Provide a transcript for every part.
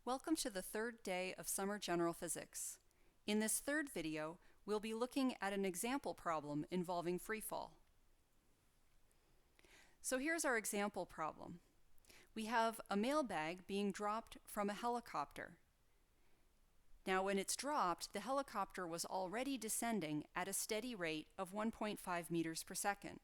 Welcome to the third day of Summer General Physics. In this third video, we'll be looking at an example problem involving freefall. So here's our example problem. We have a mailbag being dropped from a helicopter. Now when it's dropped, the helicopter was already descending at a steady rate of 1.5 meters per second.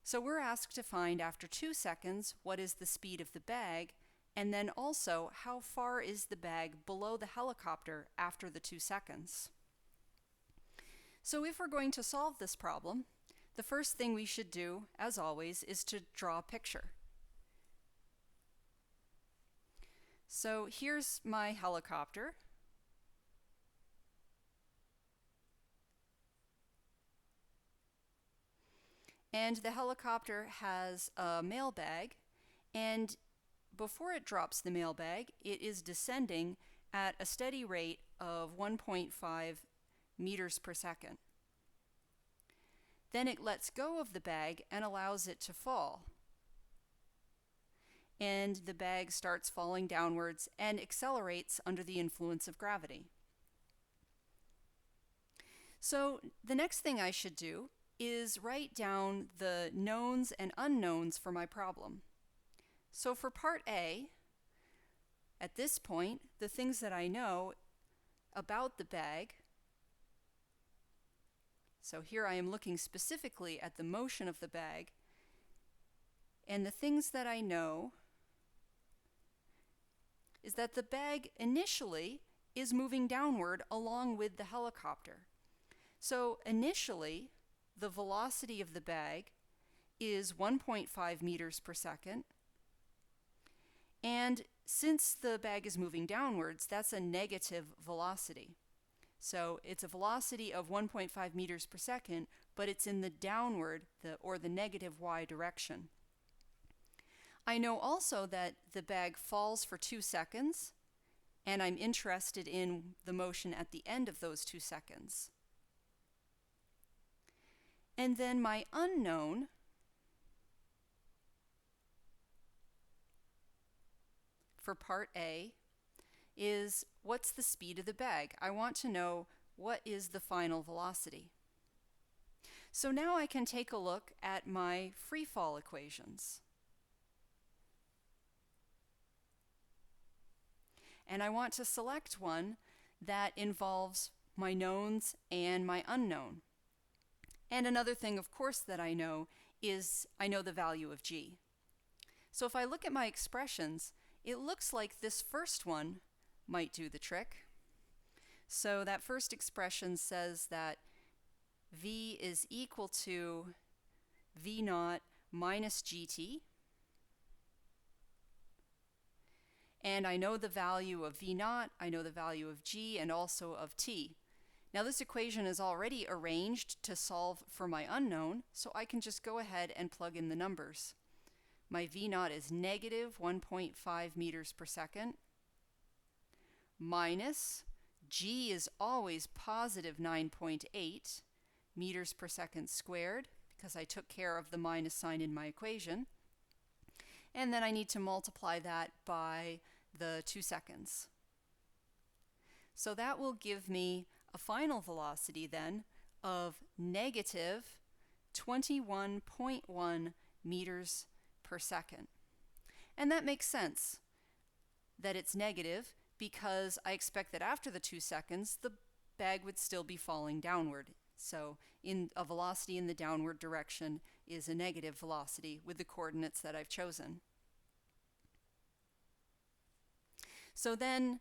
So we're asked to find after 2 seconds what is the speed of the bag, and then also how far is the bag below the helicopter after the 2 seconds. So if we're going to solve this problem, the first thing we should do, as always, is to draw a picture. So here's my helicopter. And the helicopter has a mailbag, and before it drops the mailbag, it is descending at a steady rate of 1.5 meters per second. Then it lets go of the bag and allows it to fall. And the bag starts falling downwards and accelerates under the influence of gravity. So the next thing I should do is write down the knowns and unknowns for my problem. So for part A, at this point, the things that I know about the bag, so here I am looking specifically at the motion of the bag, and the things that I know is that the bag initially is moving downward along with the helicopter. So initially, the velocity of the bag is 1.5 meters per second. And since the bag is moving downwards, that's a negative velocity. So it's a velocity of 1.5 meters per second, but it's in the downward, or the negative y direction. I know also that the bag falls for 2 seconds, and I'm interested in the motion at the end of those 2 seconds. And then my unknown for part A is what's the speed of the bag. I want to know what is the final velocity. So now I can take a look at my freefall equations. And I want to select one that involves my knowns and my unknown. And another thing, of course, that I know is I know the value of g. So if I look at my expressions, it looks like this first one might do the trick. So that first expression says that v is equal to v naught minus gt. And I know the value of v naught, I know the value of g, and also of t. Now this equation is already arranged to solve for my unknown, so I can just go ahead and plug in the numbers. My v naught is negative 1.5 meters per second, minus g is always positive 9.8 meters per second squared, because I took care of the minus sign in my equation. And then I need to multiply that by the 2 seconds. So that will give me a final velocity then of negative 21.1 meters per second. And that makes sense that it's negative because I expect that after the 2 seconds the bag would still be falling downward. So a velocity in the downward direction is a negative velocity with the coordinates that I've chosen. So then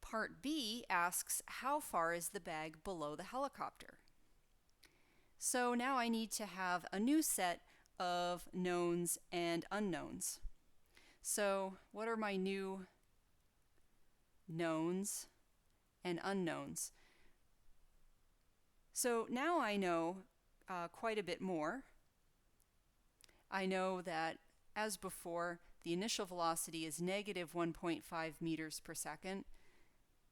part B asks how far is the bag below the helicopter. So now I need to have a new set of knowns and unknowns. So what are my new knowns and unknowns? So now I know quite a bit more. I know that, as before, the initial velocity is negative 1.5 meters per second,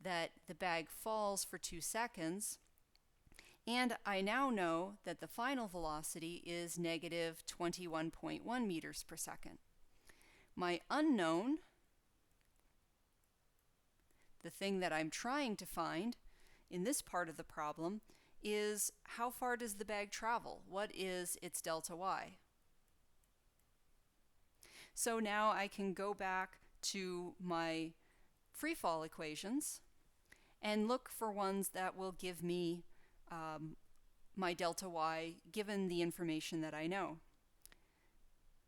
that the bag falls for 2 seconds, and I now know that the final velocity is negative 21.1 meters per second. My unknown The thing that I'm trying to find in this part of the problem is how far does the bag travel? What is its delta y? So now I can go back to my freefall equations and look for ones that will give me my delta y given the information that I know.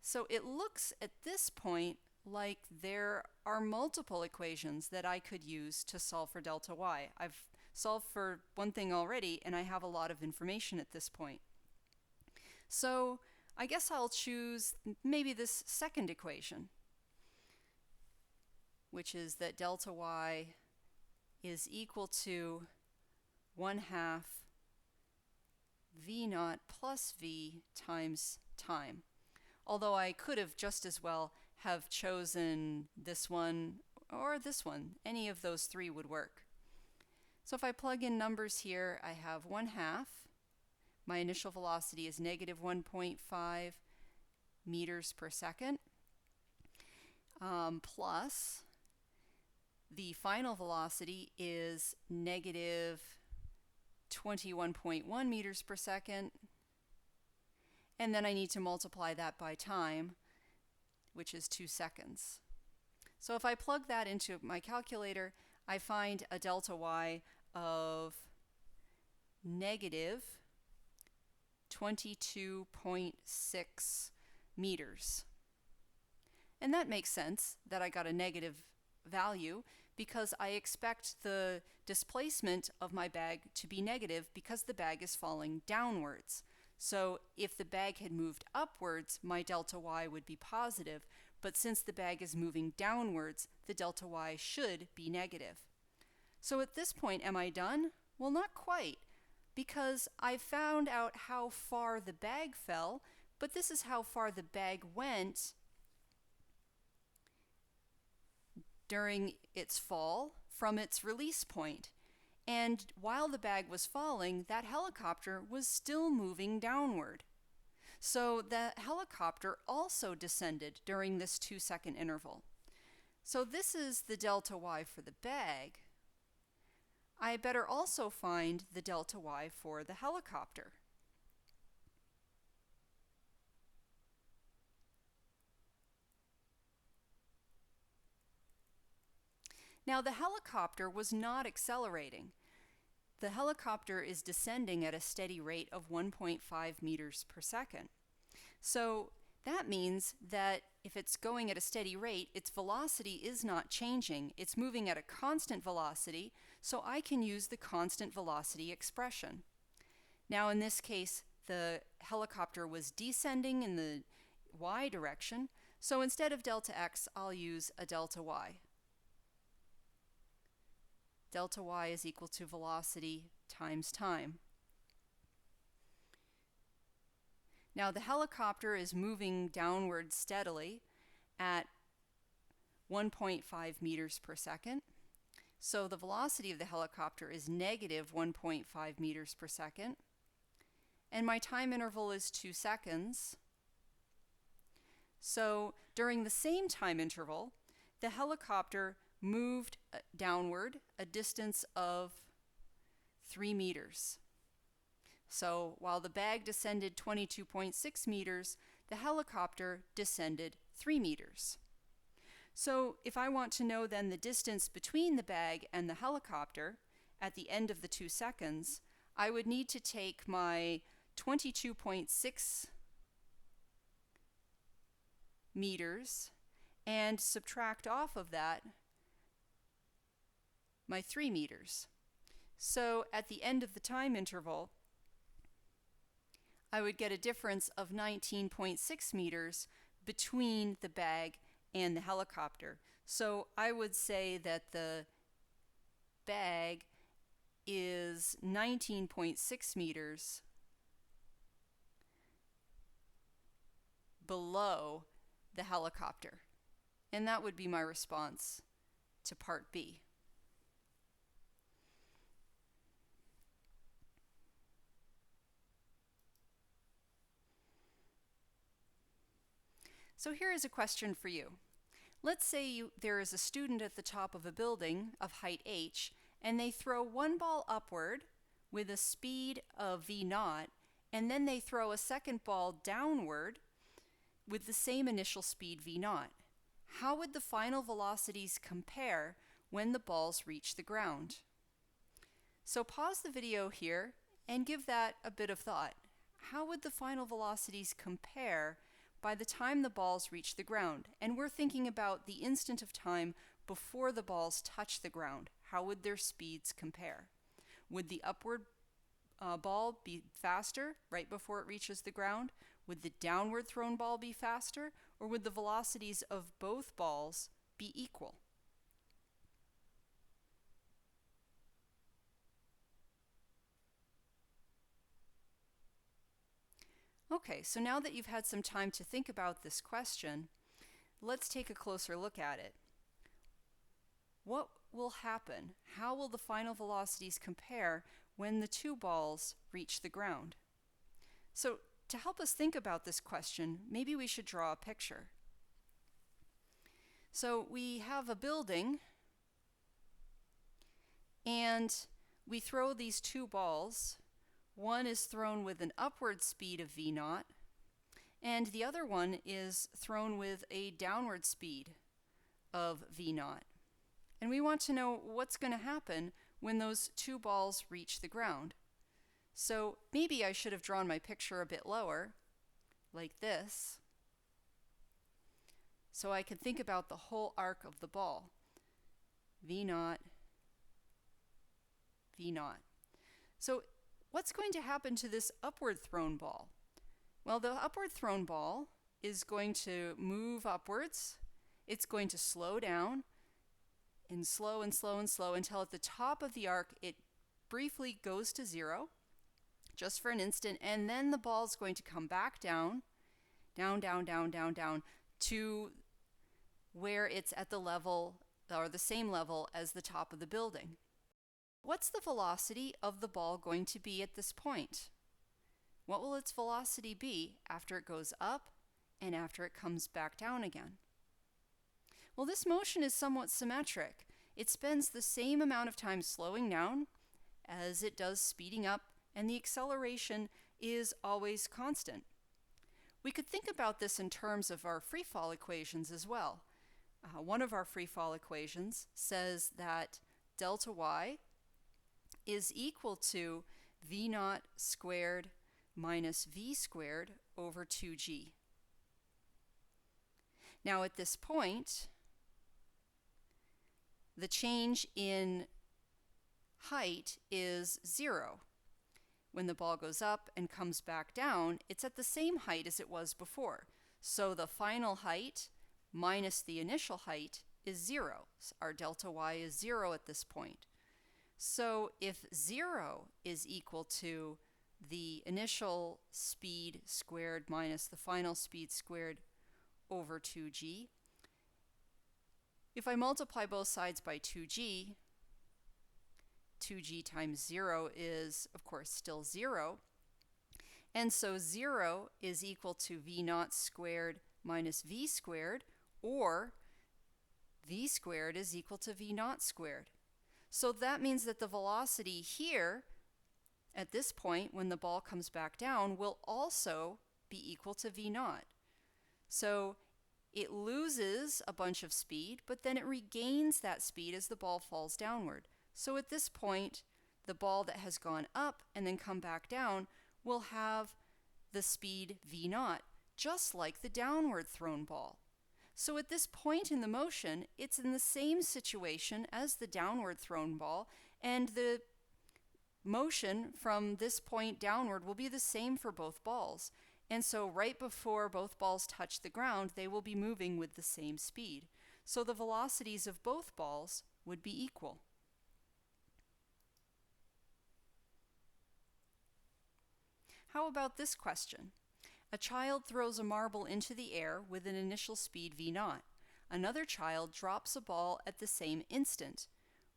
So it looks at this point like there are multiple equations that I could use to solve for delta y. I've solved for one thing already, and I have a lot of information at this point. So I guess I'll choose maybe this second equation, which is that delta y is equal to 1/2 v naught plus v times time. Although I could have just as well have chosen this one or this one. Any of those three would work. So if I plug in numbers here, I have 1/2. My initial velocity is negative 1.5 meters per second, plus the final velocity is negative 21.1 meters per second. And then I need to multiply that by time, which is 2 seconds. So if I plug that into my calculator, I find a delta y of negative 22.6 meters. And that makes sense that I got a negative value because I expect the displacement of my bag to be negative because the bag is falling downwards. So if the bag had moved upwards, my delta y would be positive, but since the bag is moving downwards, the delta y should be negative. So at this point, am I done? Well, not quite, because I found out how far the bag fell, but this is how far the bag went during its fall from its release point. And while the bag was falling, that helicopter was still moving downward. So the helicopter also descended during this 2-second interval. So this is the delta y for the bag. I better also find the delta y for the helicopter. Now the helicopter was not accelerating. The helicopter is descending at a steady rate of 1.5 meters per second. So that means that if it's going at a steady rate, its velocity is not changing. It's moving at a constant velocity, so I can use the constant velocity expression. Now in this case, the helicopter was descending in the y direction, so instead of delta x, I'll use a delta y. Delta y is equal to velocity times time. Now the helicopter is moving downward steadily at 1.5 meters per second. So the velocity of the helicopter is negative 1.5 meters per second. And my time interval is 2 seconds. So during the same time interval, the helicopter moved downward a distance of 3 meters. So while the bag descended 22.6 meters, the helicopter descended 3 meters. So if I want to know then the distance between the bag and the helicopter at the end of the 2 seconds, I would need to take my 22.6 meters and subtract off of that my 3 meters. So at the end of the time interval, I would get a difference of 19.6 meters between the bag and the helicopter. So I would say that the bag is 19.6 meters below the helicopter. And that would be my response to part B. So here is a question for you. Let's say there is a student at the top of a building of height h, and they throw one ball upward with a speed of v0, and then they throw a second ball downward with the same initial speed v0. How would the final velocities compare when the balls reach the ground? So pause the video here and give that a bit of thought. How would the final velocities compare by the time the balls reach the ground? And we're thinking about the instant of time before the balls touch the ground. How would their speeds compare? Would the upward ball be faster right before it reaches the ground? Would the downward thrown ball be faster? Or would the velocities of both balls be equal? Okay, so now that you've had some time to think about this question, let's take a closer look at it. What will happen? How will the final velocities compare when the two balls reach the ground? So to help us think about this question, maybe we should draw a picture. So we have a building, and we throw these two balls. One is thrown with an upward speed of v0, and the other one is thrown with a downward speed of v0. And we want to know what's going to happen when those two balls reach the ground. So maybe I should have drawn my picture a bit lower, like this, so I could think about the whole arc of the ball. v0, v0. So what's going to happen to this upward thrown ball? Well, the upward thrown ball is going to move upwards. It's going to slow down and slow and slow and slow until at the top of the arc it briefly goes to 0, just for an instant, and then the ball is going to come back down, down, down, down, down, down, to where it's at the level, or the same level as the top of the building. What's the velocity of the ball going to be at this point? What will its velocity be after it goes up and after it comes back down again? Well, this motion is somewhat symmetric. It spends the same amount of time slowing down as it does speeding up, and the acceleration is always constant. We could think about this in terms of our freefall equations as well. One of our freefall equations says that delta y is equal to v0 squared minus v squared over 2g. Now at this point, the change in height is 0. When the ball goes up and comes back down, it's at the same height as it was before. So the final height minus the initial height is 0. So our delta y is 0 at this point. So if 0 is equal to the initial speed squared minus the final speed squared over 2g, if I multiply both sides by 2g times 0 is, of course, still 0. And so 0 is equal to v0 squared minus v squared, or v squared is equal to v0 squared. So that means that the velocity here, at this point, when the ball comes back down, will also be equal to v0. So it loses a bunch of speed, but then it regains that speed as the ball falls downward. So at this point, the ball that has gone up and then come back down will have the speed v0, just like the downward thrown ball. So at this point in the motion, it's in the same situation as the downward thrown ball, and the motion from this point downward will be the same for both balls. And so right before both balls touch the ground, they will be moving with the same speed. So the velocities of both balls would be equal. How about this question? A child throws a marble into the air with an initial speed v0. Another child drops a ball at the same instant.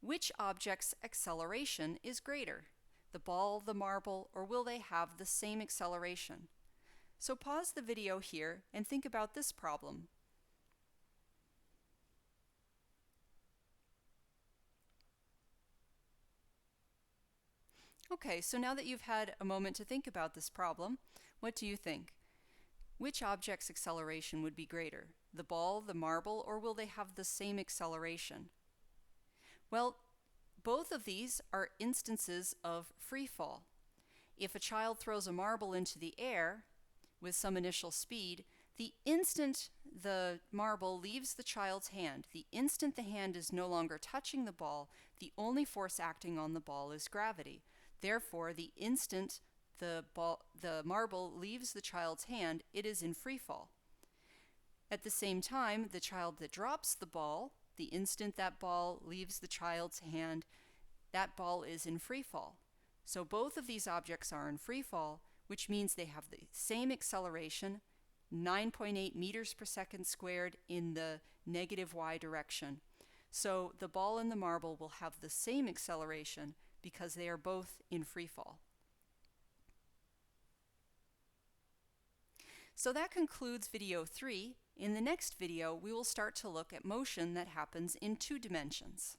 Which object's acceleration is greater? The ball, the marble, or will they have the same acceleration? So pause the video here and think about this problem. Okay, so now that you've had a moment to think about this problem, what do you think? Which object's acceleration would be greater? The ball, the marble, or will they have the same acceleration? Well, both of these are instances of free fall. If a child throws a marble into the air with some initial speed, the instant the marble leaves the child's hand, the instant the hand is no longer touching the ball, the only force acting on the ball is gravity. Therefore, the instant the marble leaves the child's hand, it is in free fall. At the same time, the child that drops the ball, the instant that ball leaves the child's hand, that ball is in free fall. So both of these objects are in free fall, which means they have the same acceleration, 9.8 meters per second squared in the negative y direction. So the ball and the marble will have the same acceleration because they are both in free fall. So that concludes video 3. In the next video, we will start to look at motion that happens in 2 dimensions.